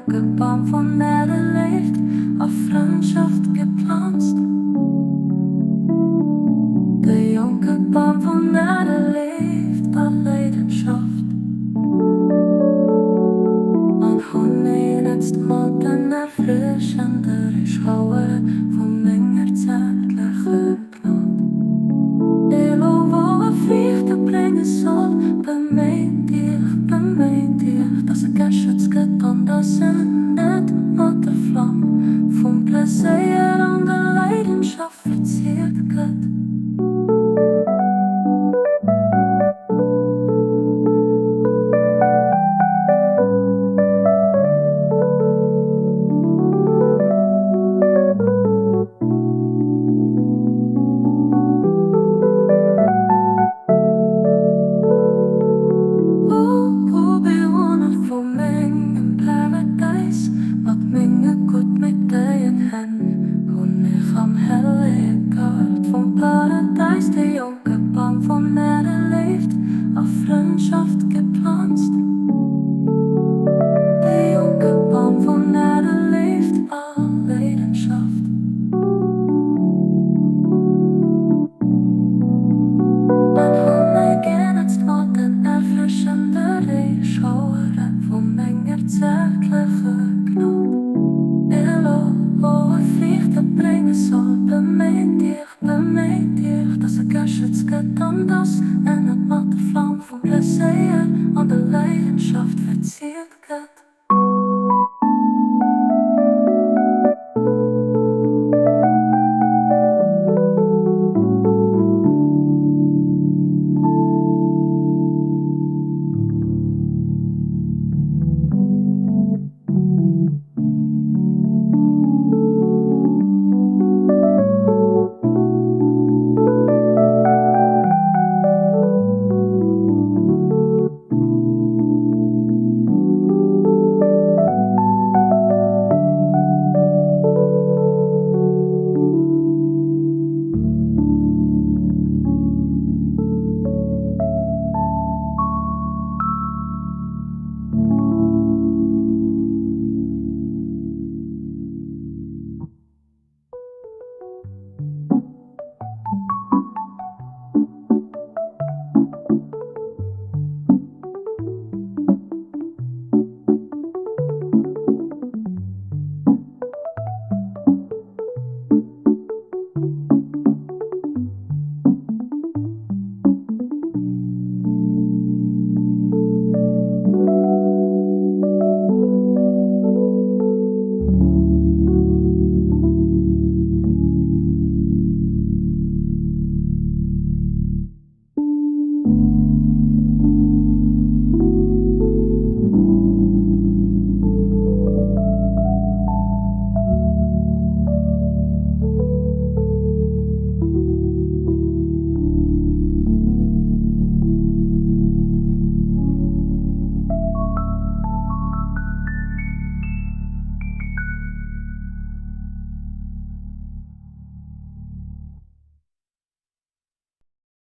jonge boom van Erde leeft, auf Freundschaft gepflanzt. Der junge Baum von Erde leeft, auf Leidenschaft. Und Hunde jetzt mal den erfrischendere Schauer von meiner zärtlichen Gnade. Elo, wo Fichte bringen soll, bemeint ich, dass geschützt geht und dass nicht mit der Flamme vom Plaisir und der Leidenschaft verziert geht. Der junge Baum von Erde leeft, auf Freundschaft gepflanzt. Der junge Baum von Erde leeft, auf Leidenschaft. Und Hunde gehen jetzt mal den erfrischendere Schauer von meiner zärtlichen Gnade. Elo, wo Fichte bringen soll, bemeint ich, dass geschützt geht und das nicht mit der Flamme vom Plaisir und der Leidenschaft verziert geht.